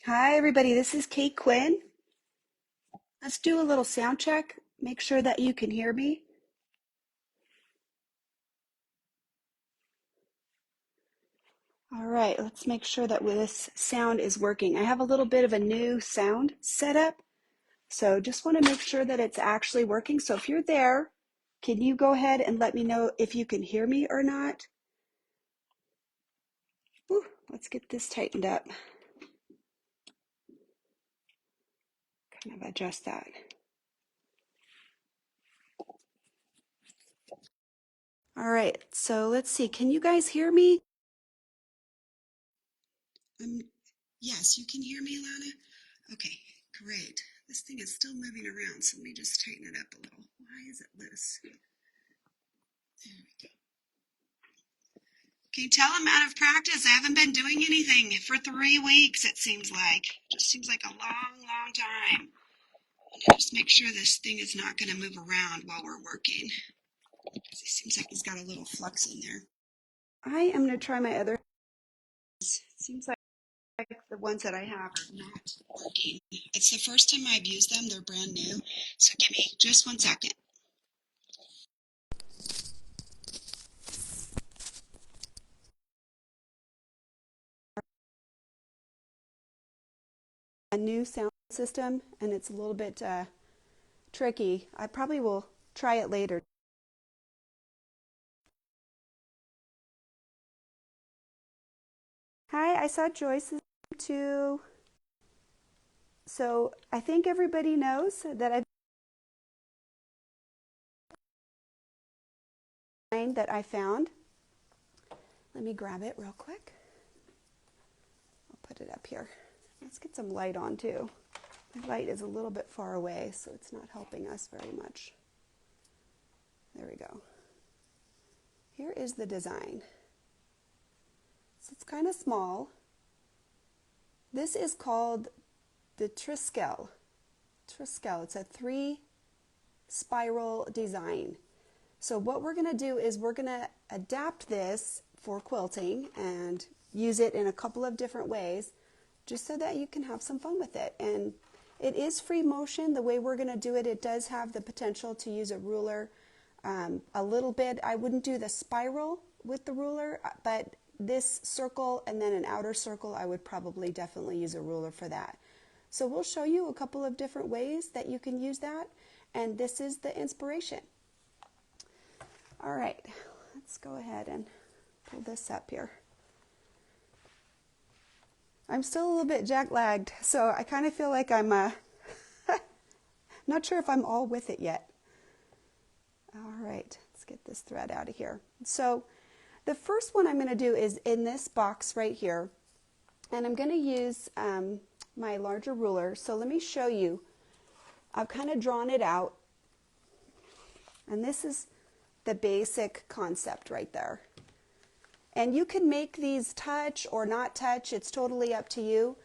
Hi, everybody. This is Kate Quinn. Let's do a little sound check. Make sure that you can hear me. All right, let's make sure that this sound is working. I have a little bit of a new sound setup, so just want to make sure that it's actually working. So if you're there, can you go ahead and let me know if you can hear me or not? Ooh, let's get this tightened up. Kind of adjust that. All right, so let's see. Can you guys hear me? Um, yes, you can hear me, Lana? Okay, great. This thing is still moving around, so let me just tighten it up a little. Why is it loose? There we go. Can you tell I'm out of practice? I haven't been doing anything for 3 weeks, it seems like. It just seems like a long, long time. And just make sure this thing is not going to move around while we're working. It seems like he's got a little flux in there. I am going to try my other. It seems like the ones that I have are not working. It's the first time I've used them. They're brand new. So give me just 1 second. A new sound system, and it's a little bit tricky. I probably will try it later. Hi, I saw Joyce's too. So I think everybody knows that I found. Let me grab it real quick. I'll put it up here. Let's get some light on too. The light is a little bit far away, so it's not helping us very much. There we go. Here is the design. So it's kind of small. This is called the Triskele. Triskele. It's a 3-spiral design. So what we're going to do is we're going to adapt this for quilting and use it in a couple of different ways just so that you can have some fun with it. And it is free motion. The way we're going to do it, it does have the potential to use a ruler a little bit. I wouldn't do the spiral with the ruler, but this circle and then an outer circle, I would probably definitely use a ruler for that. So we'll show you a couple of different ways that you can use that, and this is the inspiration. All right, let's go ahead and pull this up here. I'm still a little bit jet lagged, so I kind of feel like I'm not sure if I'm all with it yet. All right, let's get this thread out of here. So the first one I'm going to do is in this box right here, and I'm going to use my larger ruler. So let me show you. I've kind of drawn it out, and this is the basic concept right there. And you can make these touch or not touch, it's totally up to you.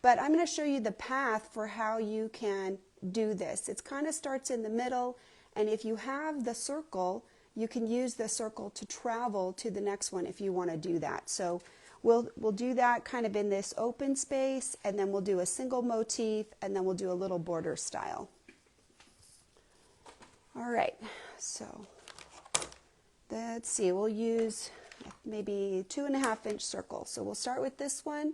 But I'm going to show you the path for how you can do this. It kind of starts in the middle, and if you have the circle, you can use the circle to travel to the next one if you want to do that. So we'll do that kind of in this open space, and then we'll do a single motif, and then we'll do a little border style. All right, so let's see, we'll use maybe 2.5-inch circle. So we'll start with this one.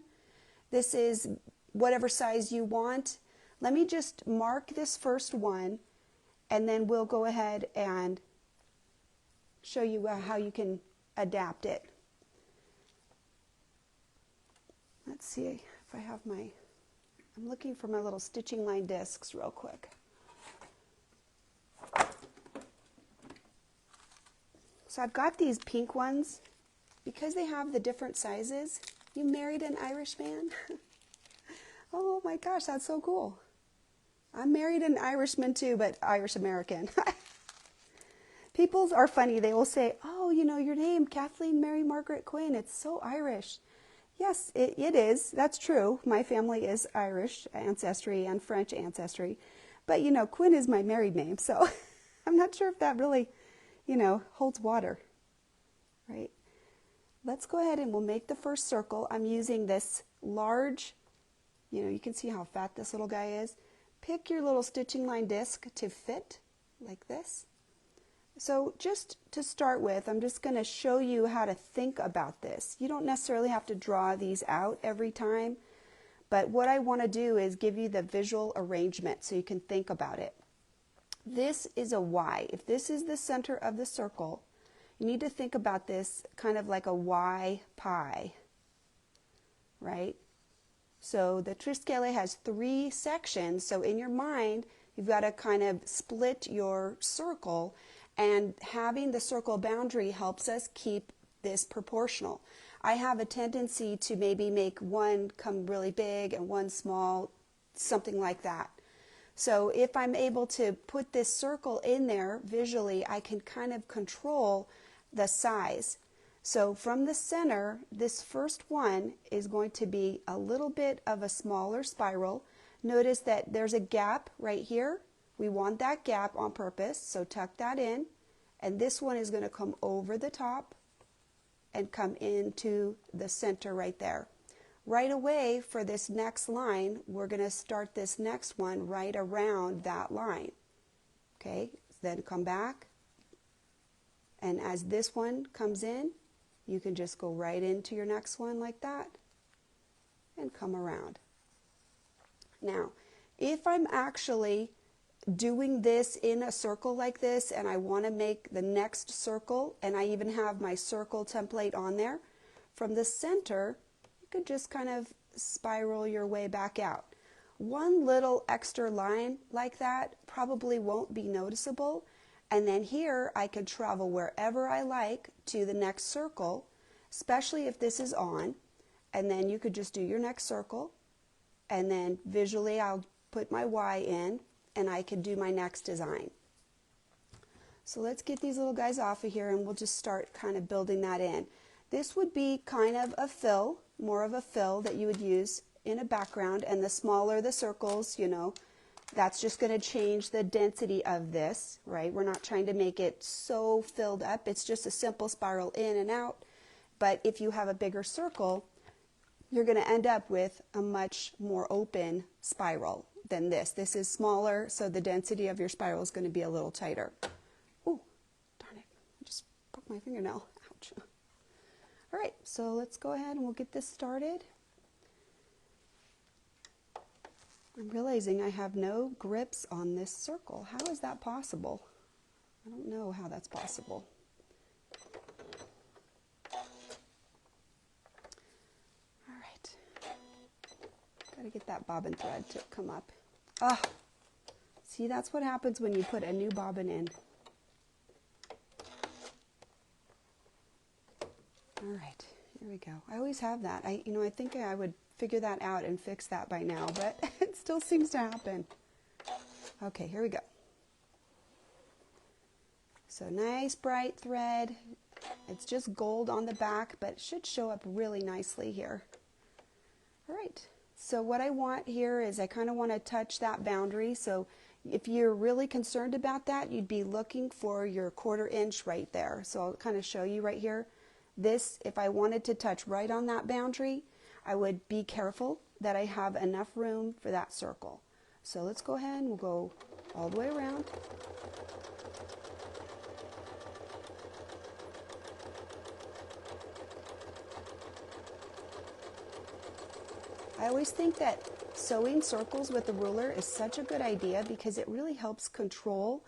This is whatever size you want. Let me just mark this first one, and then we'll go ahead and show you how you can adapt it. Let's see if I have I'm looking for my little stitching line discs real quick. So I've got these pink ones. Because they have the different sizes, you married an Irish man? Oh my gosh, that's so cool. I'm married an Irishman too, but Irish American. People are funny. They will say, oh, you know, your name, Kathleen Mary Margaret Quinn, it's so Irish. Yes, it is. That's true. My family is Irish ancestry and French ancestry. But, you know, Quinn is my married name, so I'm not sure if that really, you know, holds water, right? Let's go ahead and we'll make the first circle. I'm using this large You know, you can see how fat this little guy is. Pick your little stitching line disc to fit like this. So just to start with, I'm just going to show you how to think about this. You don't necessarily have to draw these out every time, but what I want to do is give you the visual arrangement so you can think about it. This is a Y. If this is the center of the circle, you need to think about this kind of like a Y pie, right? So the Triskele has 3 sections, so in your mind, you've got to kind of split your circle, and having the circle boundary helps us keep this proportional. I have a tendency to maybe make one come really big and one small, something like that. So if I'm able to put this circle in there visually, I can kind of control the size. So from the center, this first one is going to be a little bit of a smaller spiral. Notice that there's a gap right here. We want that gap on purpose, so tuck that in. And this one is going to come over the top and come into the center right there. Right away for this next line, we're going to start this next one right around that line. Okay, then come back. And as this one comes in, you can just go right into your next one like that and come around. Now, if I'm actually doing this in a circle like this and I want to make the next circle, and I even have my circle template on there, from the center, you could just kind of spiral your way back out. One little extra line like that probably won't be noticeable. And then here I could travel wherever I like to the next circle, especially if this is on. And then you could just do your next circle. And then visually I'll put my Y in and I can do my next design. So let's get these little guys off of here and we'll just start kind of building that in. This would be kind of a fill, more of a fill that you would use in a background. And the smaller the circles, you know, that's just going to change the density of this, right? We're not trying to make it so filled up. It's just a simple spiral in and out. But if you have a bigger circle, you're going to end up with a much more open spiral than this. This is smaller, so the density of your spiral is going to be a little tighter. Oh, darn it. I just broke my fingernail. Ouch. All right, so let's go ahead and we'll get this started. I'm realizing I have no grips on this circle. How is that possible? I don't know how that's possible. All right. Got to get that bobbin thread to come up. Ah, see, that's what happens when you put a new bobbin in. All right, here we go. I always have that. I think I would figure that out and fix that by now, but it still seems to happen. Okay, here we go. So nice bright thread. It's just gold on the back, but it should show up really nicely here. All right, so what I want here is I kind of want to touch that boundary. So if you're really concerned about that, you'd be looking for your 1/4 inch right there. So I'll kind of show you right here. This, if I wanted to touch right on that boundary, I would be careful that I have enough room for that circle. So let's go ahead and we'll go all the way around. I always think that sewing circles with a ruler is such a good idea because it really helps control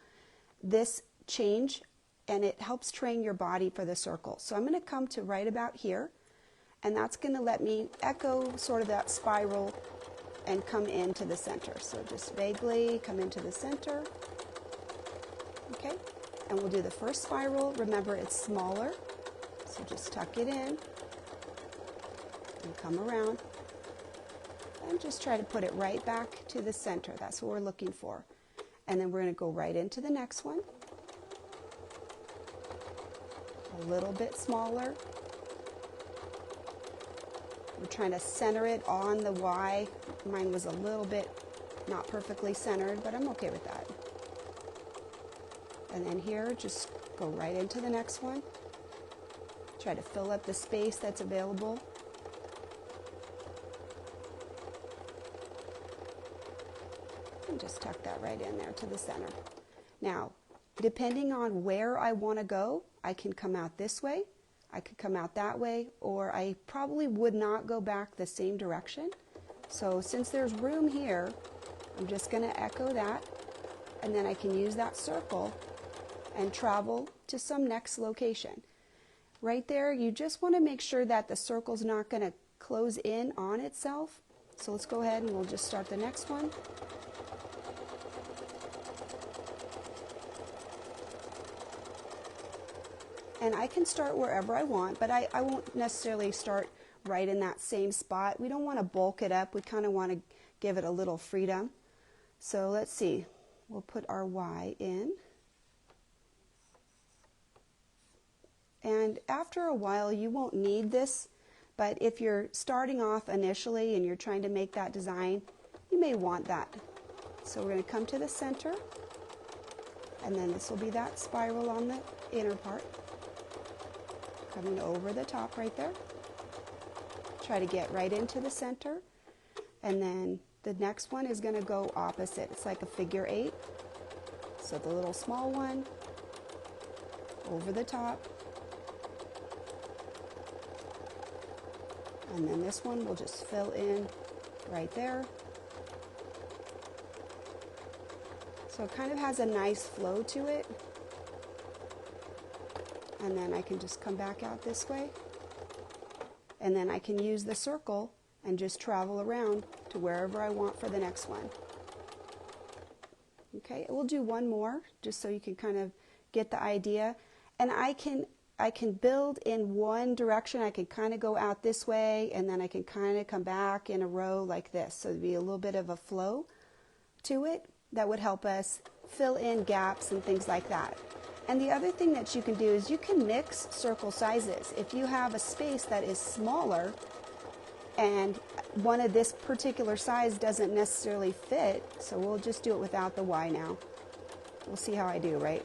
this change and it helps train your body for the circle. So I'm going to come to right about here. And that's going to let me echo sort of that spiral and come into the center. So just vaguely come into the center. Okay, and we'll do the first spiral. Remember, it's smaller, so just tuck it in and come around. And just try to put it right back to the center. That's what we're looking for. And then we're going to go right into the next one. A little bit smaller. We're trying to center it on the Y. Mine was a little bit not perfectly centered, but I'm okay with that. And then here, just go right into the next one. Try to fill up the space that's available. And just tuck that right in there to the center. Now, depending on where I want to go, I can come out this way, I could come out that way, or I probably would not go back the same direction. So since there's room here, I'm just going to echo that, and then I can use that circle and travel to some next location. Right there, you just want to make sure that the circle's not going to close in on itself. So let's go ahead and we'll just start the next one. And I can start wherever I want, but I won't necessarily start right in that same spot. We don't want to bulk it up. We kind of want to give it a little freedom. So let's see. We'll put our Y in. And after a while, you won't need this, but if you're starting off initially and you're trying to make that design, you may want that. So we're going to come to the center, and then this will be that spiral on the inner part. Coming over the top right there. Try to get right into the center, and then the next one is going to go opposite. It's like a figure 8. So the little small one over the top, and then this one will just fill in right there. So it kind of has a nice flow to it. And then I can just come back out this way. And then I can use the circle and just travel around to wherever I want for the next one. Okay, we'll do one more just so you can kind of get the idea. And I can build in one direction. I can kind of go out this way, and then I can kind of come back in a row like this. So there'd be a little bit of a flow to it that would help us fill in gaps and things like that. And the other thing that you can do is you can mix circle sizes. If you have a space that is smaller and one of this particular size doesn't necessarily fit, so we'll just do it without the Y now. We'll see how I do, right?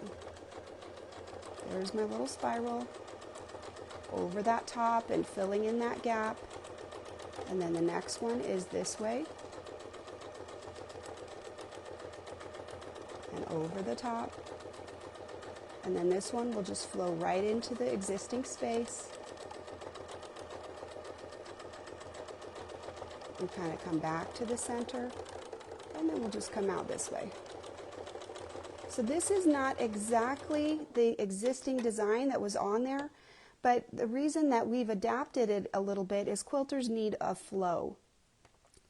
There's my little spiral over that top and filling in that gap. And then the next one is this way and over the top. And then this one will just flow right into the existing space and kind of come back to the center, and then we'll just come out this way. So this is not exactly the existing design that was on there, but the reason that we've adapted it a little bit is quilters need a flow.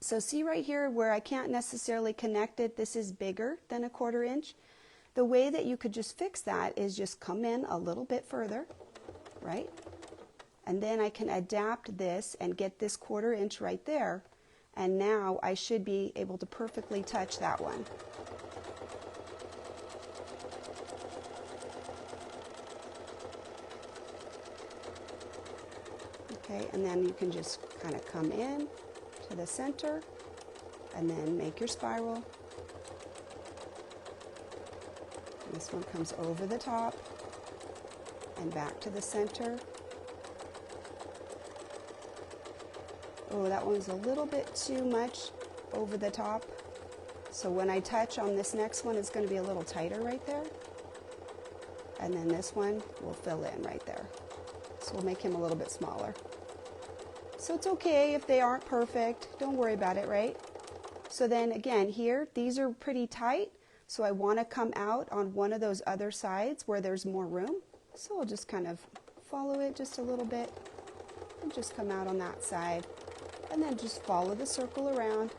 So see right here where I can't necessarily connect it, this is bigger than a 1/4 inch. The way that you could just fix that is just come in a little bit further, right? And then I can adapt this and get this 1/4 inch right there. And now I should be able to perfectly touch that one. Okay, and then you can just kind of come in to the center and then make your spiral. This one comes over the top and back to the center. Oh, that one's a little bit too much over the top. So when I touch on this next one, it's going to be a little tighter right there. And then this one will fill in right there. So we'll make him a little bit smaller. So it's okay if they aren't perfect. Don't worry about it, right? So then again, here, these are pretty tight. So I want to come out on one of those other sides where there's more room. So I'll just kind of follow it just a little bit and just come out on that side. And then just follow the circle around.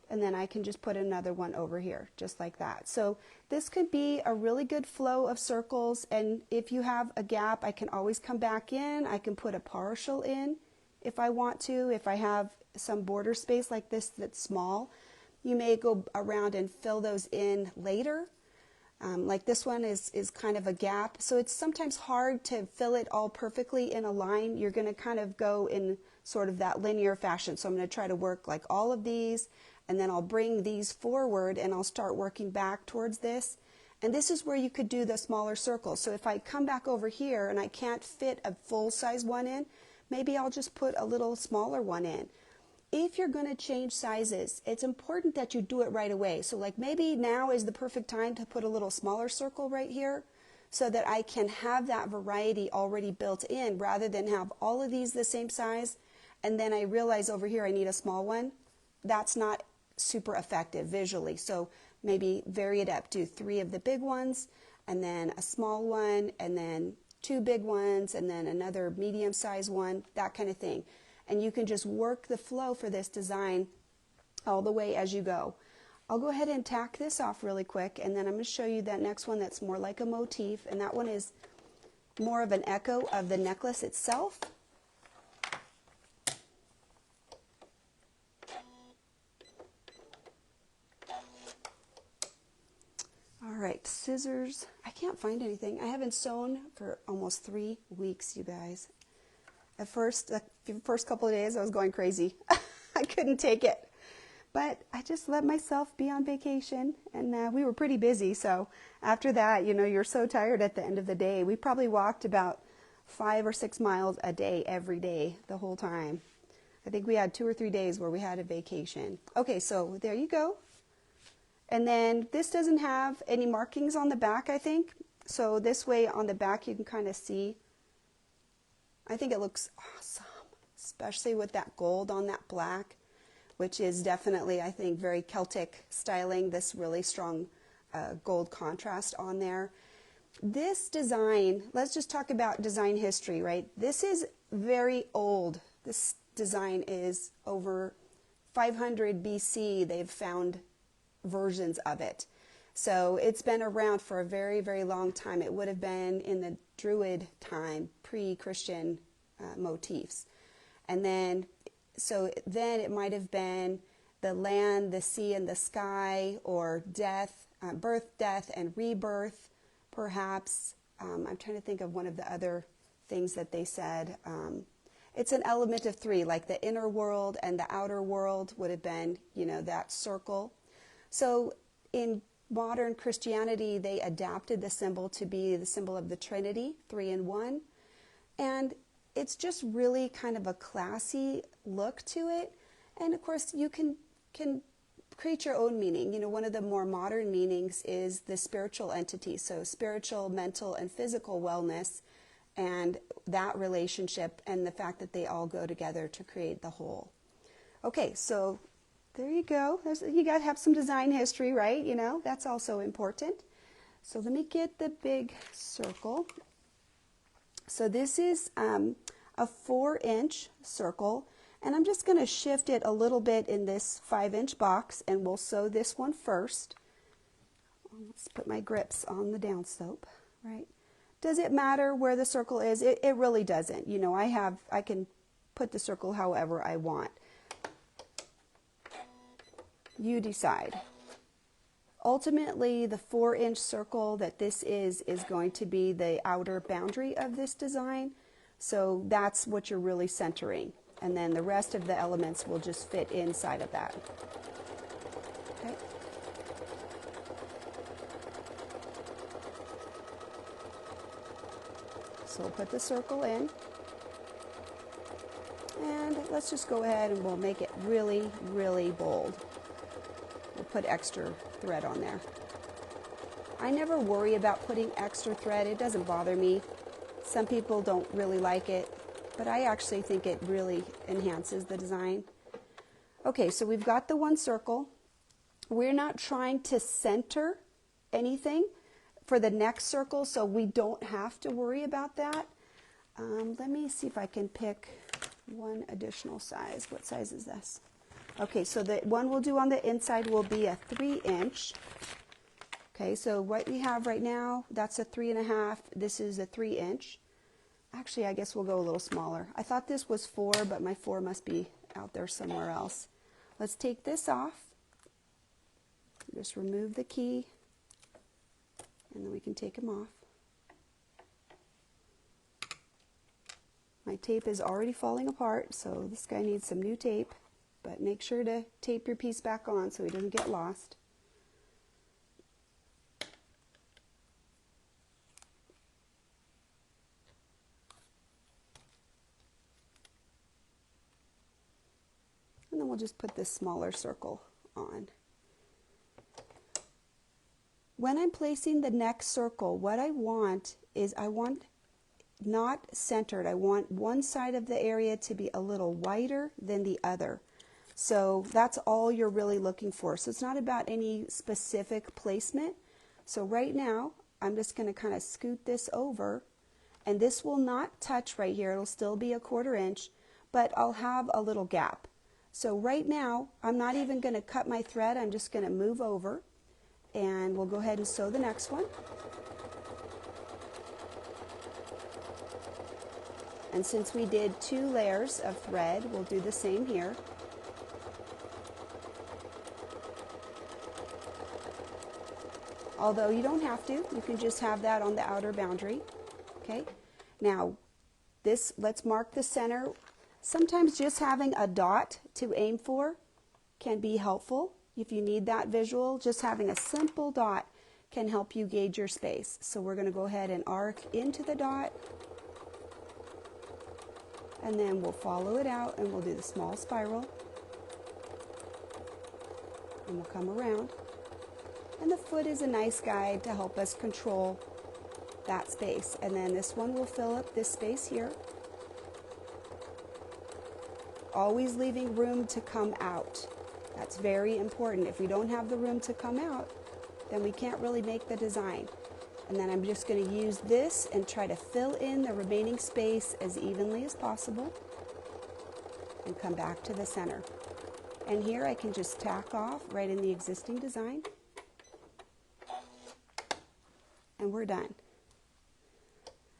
And then I can just put another one over here, just like that. So this could be a really good flow of circles. And if you have a gap, I can always come back in. I can put a partial in if I want to. If I have some border space like this that's small, you may go around and fill those in later. Like this one is kind of a gap. So it's sometimes hard to fill it all perfectly in a line. You're going to kind of go in sort of that linear fashion. So I'm going to try to work like all of these, and then I'll bring these forward and I'll start working back towards this. And this is where you could do the smaller circles. So if I come back over here and I can't fit a full size one in, maybe I'll just put a little smaller one in. if you're going to change sizes, it's important that you do it right away. So like maybe now is the perfect time to put a little smaller circle right here so that I can have that variety already built in rather than have all of these the same size and then I realize over here I need a small one. That's not super effective visually. So maybe vary it up, do 3 of the big ones and then a small one and then 2 big ones and then another medium sized one, that kind of thing. And you can just work the flow for this design all the way as you go. I'll go ahead and tack this off really quick and then I'm going to show you that next one that's more like a motif, and that one is more of an echo of the necklace itself. All right, scissors. I can't find anything. I haven't sewn for almost 3 weeks, you guys. At first, the first couple of days, I was going crazy. I couldn't take it. But I just let myself be on vacation, and we were pretty busy. So after that, you know, you're so tired at the end of the day. We probably walked about 5 or 6 miles a day, every day, the whole time. I think we had 2 or 3 days where we had a vacation. Okay, so there you go. And then this doesn't have any markings on the back, I think. So this way on the back you can kind of see. I think it looks awesome, especially with that gold on that black, which is definitely, I think, very Celtic styling, this really strong gold contrast on there. This design, let's just talk about design history, right? This is very old. This design is over 500 BC. They've found versions of it. So it's been around for a very, very long time. It would have been in the Druid time, pre-Christian motifs. And then, so then it might have been the land, the sea, and the sky, or death, birth, death, and rebirth, perhaps. I'm trying to think of one of the other things that they said. It's an element of 3, like the inner world and the outer world would have been, you know, that circle. So in modern Christianity, they adapted the symbol to be the symbol of the Trinity, 3 in 1. And it's just really kind of a classy look to it. And of course, you can create your own meaning. You know, one of the more modern meanings is the spiritual entity. So spiritual, mental, and physical wellness, and that relationship, and the fact that they all go together to create the whole. Okay, so there you go. You got to have some design history, right? You know, that's also important. So let me get the big circle. So this is a 4-inch circle, and I'm just going to shift it a little bit in this 5-inch box, and we'll sew this one first. Let's put my grips on the downslope, right? Does it matter where the circle is? It really doesn't. You know, I can put the circle however I want. You decide. Ultimately, the 4-inch circle that this is going to be the outer boundary of this design. So that's what you're really centering. And then the rest of the elements will just fit inside of that. Okay. So we'll put the circle in. And let's just go ahead and we'll make it really, really bold. We'll put extra thread on there. I never worry about putting extra thread. It doesn't bother me. Some people don't really like it, but I actually think it really enhances the design. Okay, so we've got the one circle. We're not trying to center anything for the next circle, so we don't have to worry about that. Let me see if I can pick one additional size. What size is this? Okay, so the one we'll do on the inside will be a 3-inch. Okay, so what we have right now, that's a 3.5. This is a 3-inch. Actually, I guess we'll go a little smaller. I thought this was 4, but my 4 must be out there somewhere else. Let's take this off. Just remove the key, and then we can take them off. My tape is already falling apart, so this guy needs some new tape. But make sure to tape your piece back on so he doesn't get lost. And then we'll just put this smaller circle on. When I'm placing the next circle, what I want is I want not centered. I want one side of the area to be a little wider than the other. So that's all you're really looking for. So it's not about any specific placement. So right now, I'm just going to kind of scoot this over, and this will not touch right here. It'll still be a 1/4 inch, but I'll have a little gap. So right now, I'm not even going to cut my thread. I'm just going to move over, and we'll go ahead and sew the next one. And since we did 2 layers of thread, we'll do the same here. Although you don't have to, you can just have that on the outer boundary. Okay, now let's mark the center. Sometimes just having a dot to aim for can be helpful. If you need that visual, just having a simple dot can help you gauge your space. So we're going to go ahead and arc into the dot, and then we'll follow it out and we'll do the small spiral, and we'll come around. And the foot is a nice guide to help us control that space. And then this one will fill up this space here. Always leaving room to come out. That's very important. If we don't have the room to come out, then we can't really make the design. And then I'm just going to use this and try to fill in the remaining space as evenly as possible and come back to the center. And here I can just tack off right in the existing design. And we're done.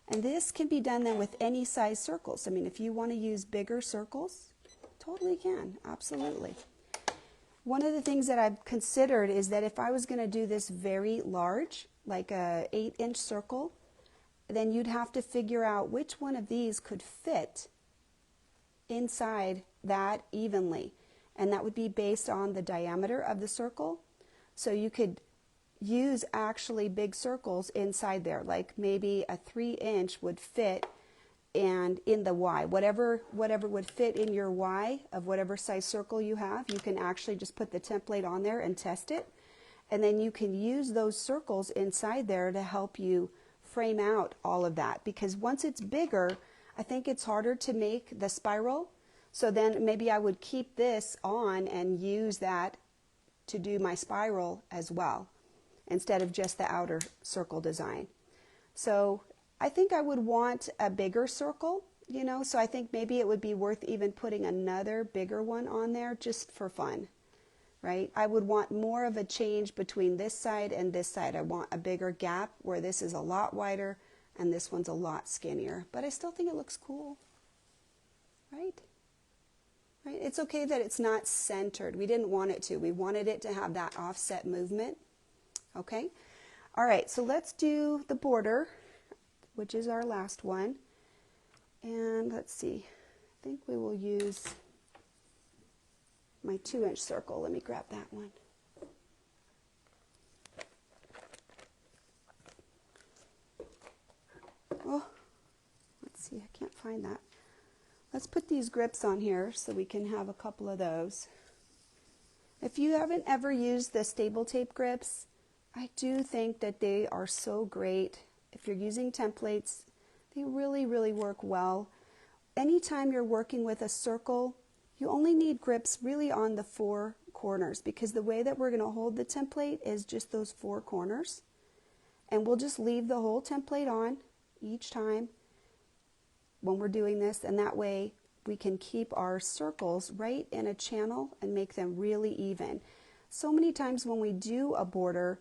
And this can be done then with any size circles. I mean, if you want to use bigger circles, totally can, absolutely. One of the things that I've considered is that if I was going to do this very large, like a 8-inch circle, then you'd have to figure out which one of these could fit inside that evenly. And that would be based on the diameter of the circle. So you could use actually big circles inside there, like maybe a 3-inch would fit, and in the Y, whatever would fit in your Y of whatever size circle you have, you can actually just put the template on there and test it, and then you can use those circles inside there to help you frame out all of that, because once it's bigger, I think it's harder to make the spiral. So then maybe I would keep this on and use that to do my spiral as well, instead of just the outer circle design. So I think I would want a bigger circle, you know, so I think maybe it would be worth even putting another bigger one on there just for fun, right? I would want more of a change between this side and this side. I want a bigger gap where this is a lot wider and this one's a lot skinnier, but I still think it looks cool, right? Right? It's okay that it's not centered. We didn't want it to. We wanted it to have that offset movement. Okay, all right, so let's do the border, which is our last one. And let's see, I think we will use my 2-inch circle. Let me grab that one. Oh, let's see, I can't find that. Let's put these grips on here so we can have a couple of those. If you haven't ever used the stable tape grips, I do think that they are so great. If you're using templates, they really, really work well. Anytime you're working with a circle, you only need grips really on the 4 corners, because the way that we're going to hold the template is just those 4 corners. And we'll just leave the whole template on each time when we're doing this, and that way we can keep our circles right in a channel and make them really even. So many times when we do a border,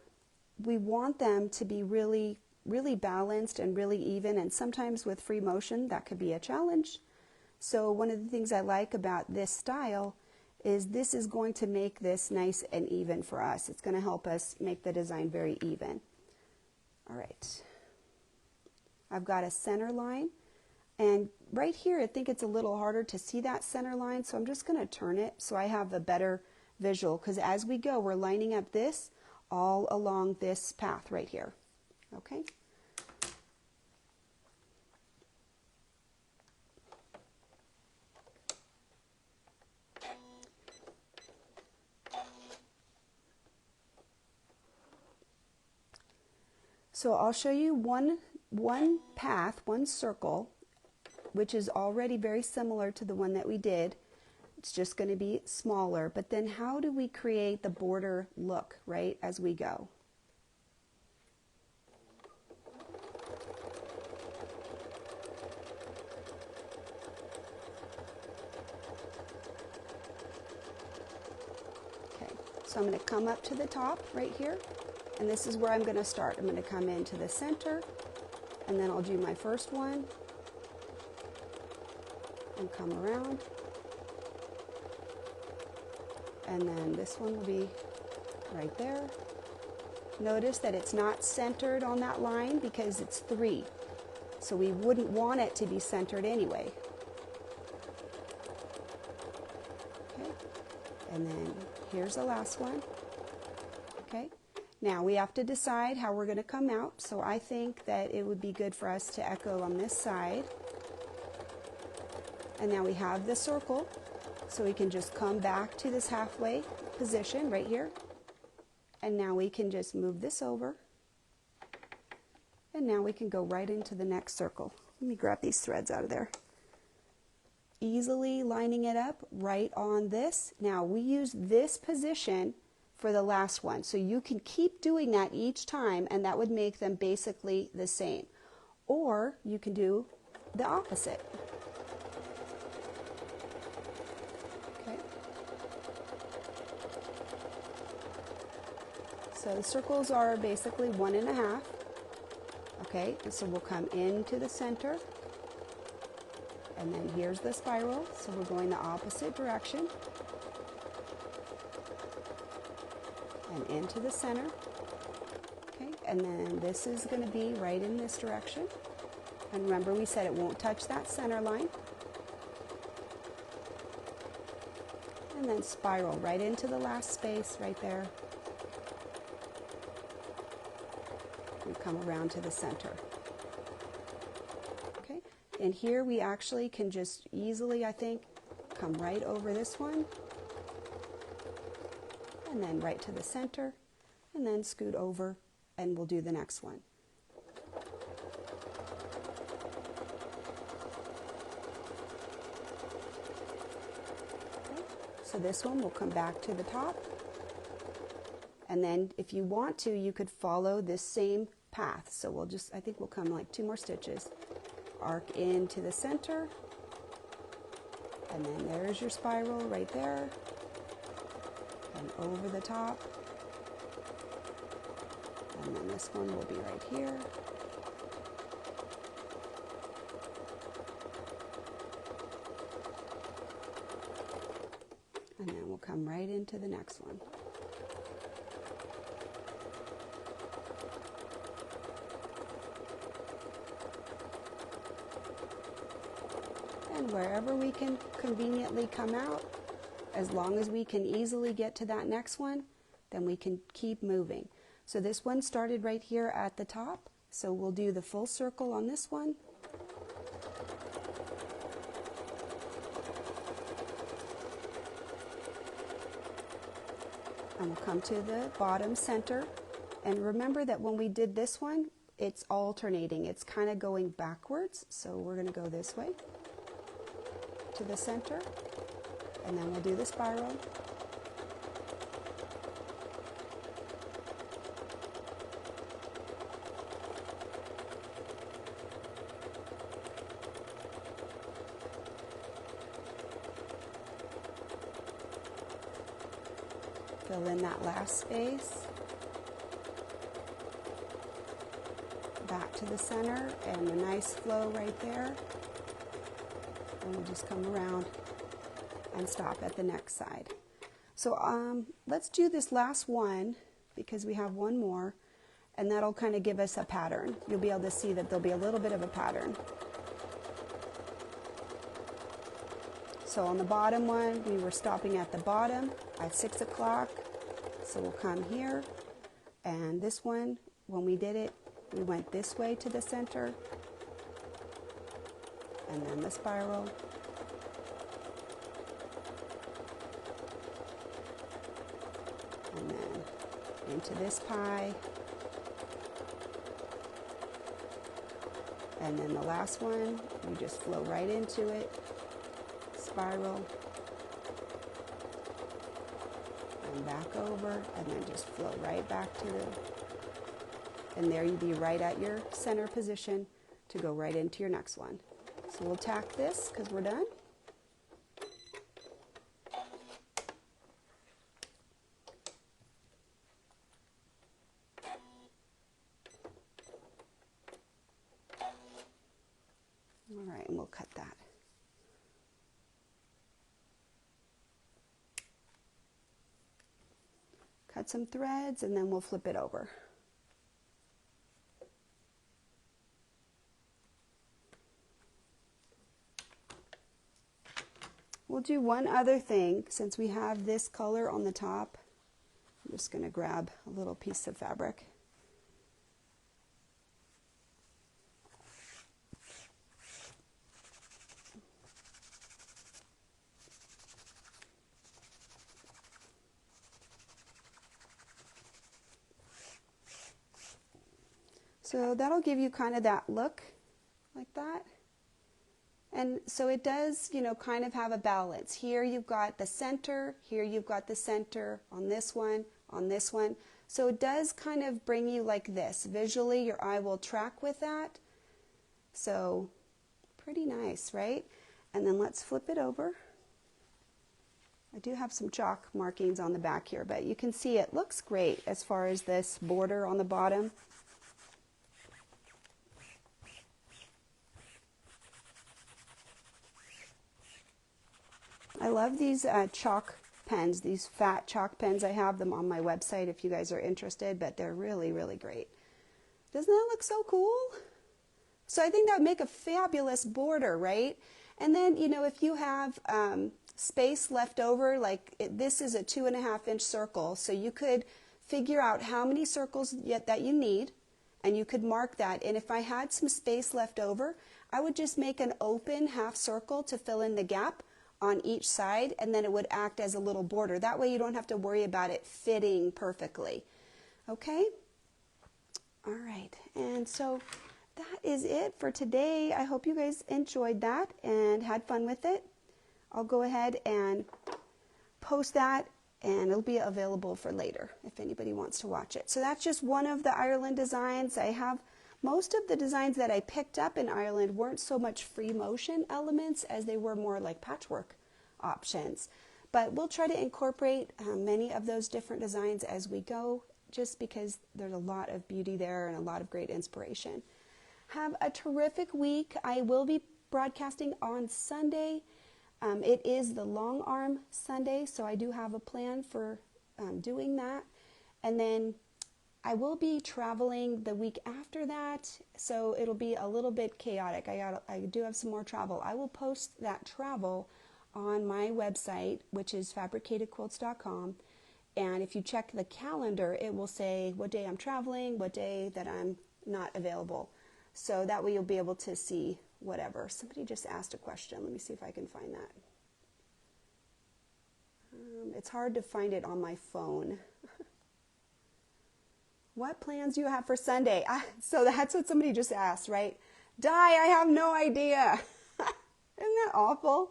we want them to be really, really balanced and really even, and sometimes with free motion that could be a challenge. So one of the things I like about this style is this is going to make this nice and even for us. It's going to help us make the design very even. All right, I've got a center line, and right here I think it's a little harder to see that center line, so I'm just going to turn it so I have a better visual, because as we go we're lining up this all along this path right here. Okay. So I'll show you one path, one circle, which is already very similar to the one that we did. It's just going to be smaller, but then how do we create the border look, right, as we go? Okay, so I'm going to come up to the top right here, and this is where I'm going to start. I'm going to come into the center, and then I'll do my first one, and come around. And then this one will be right there. Notice that it's not centered on that line because it's 3. So we wouldn't want it to be centered anyway. Okay. And then here's the last one. Okay. Now we have to decide how we're going to come out. So I think that it would be good for us to echo on this side. And now we have the circle. So we can just come back to this halfway position right here. And now we can just move this over. And now we can go right into the next circle. Let me grab these threads out of there. Easily lining it up right on this. Now we use this position for the last one. So you can keep doing that each time, and that would make them basically the same. Or you can do the opposite. So the circles are basically 1.5. Okay, and so we'll come into the center, and then here's the spiral, so we're going the opposite direction, and into the center. Okay, and then this is going to be right in this direction, and remember we said it won't touch that center line, and then spiral right into the last space right there. And come around to the center. Okay, and here we actually can just easily, I think, come right over this one, and then right to the center, and then scoot over, and we'll do the next one. Okay. So this one will come back to the top. And then if you want to, you could follow this same path. So we'll just, I think we'll come like 2 more stitches. Arc into the center. And then there's your spiral right there. And over the top. And then this one will be right here. And then we'll come right into the next one. And wherever we can conveniently come out, as long as we can easily get to that next one, then we can keep moving. So this one started right here at the top, so we'll do the full circle on this one. And we'll come to the bottom center. And remember that when we did this one, it's alternating. It's kind of going backwards. So we're going to go this way to the center, and then we'll do the spiral. Fill in that last space. Back to the center, and a nice flow right there. And we'll just come around and stop at the next side. So let's do this last one because we have one more, and that'll kind of give us a pattern. You'll be able to see that there'll be a little bit of a pattern. So on the bottom one, we were stopping at the bottom at 6 o'clock. So we'll come here, and this one, when we did it, we went this way to the center, and then the spiral, and then into this pie, And then the last one, you just flow right into it, spiral, and back over, and then just flow right back to the, and there you'd be right at your center position to go right into your next one. So we'll tack this because we're done. All right, and we'll cut that. Cut some threads and then we'll flip it over. We'll do one other thing since we have this color on the top. I'm just going to grab a little piece of fabric. So that'll give you kind of that look like that. And so it does, you know, kind of have a balance. Here you've got the center, here you've got the center on this one, on this one. So it does kind of bring you like this. Visually, your eye will track with that. So pretty nice, right? And then let's flip it over. I do have some chalk markings on the back here, but you can see it looks great as far as this border on the bottom. I love these chalk pens, these fat chalk pens. I have them on my website if you guys are interested, but they're really, really great. Doesn't that look so cool? So I think that would make a fabulous border, right? And then, you know, if you have space left over, like this is a 2.5-inch circle, so you could figure out how many circles yet that you need, and you could mark that. And if I had some space left over, I would just make an open half circle to fill in the gap on each side, and then it would act as a little border. That way you don't have to worry about it fitting perfectly. Okay? All right, and so that is it for today. I hope you guys enjoyed that and had fun with it. I'll go ahead and post that, and it'll be available for later if anybody wants to watch it. So that's just one of the Ireland designs. I have most of the designs that I picked up in Ireland weren't so much free motion elements as they were more like patchwork options. But we'll try to incorporate many of those different designs as we go, just because there's a lot of beauty there and a lot of great inspiration. Have a terrific week. I will be broadcasting on Sunday. It is the long arm Sunday, so I do have a plan for doing that. And then I will be traveling the week after that, so it'll be a little bit chaotic. I do have some more travel. I will post that travel on my website, which is fabricatedquilts.com. And if you check the calendar, it will say what day I'm traveling, what day that I'm not available. So that way you'll be able to see whatever. Somebody just asked a question. Let me see if I can find that. It's hard to find it on my phone. What plans do you have for Sunday? So that's what somebody just asked, right? Di, I have no idea. Isn't that awful?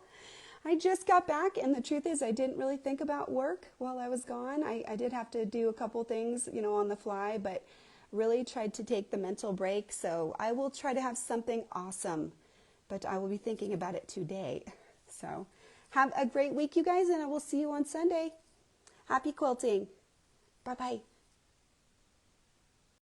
I just got back, and the truth is I didn't really think about work while I was gone. I did have to do a couple things, you know, on the fly, but really tried to take the mental break. So I will try to have something awesome, but I will be thinking about it today. So have a great week, you guys, and I will see you on Sunday. Happy quilting. Bye-bye.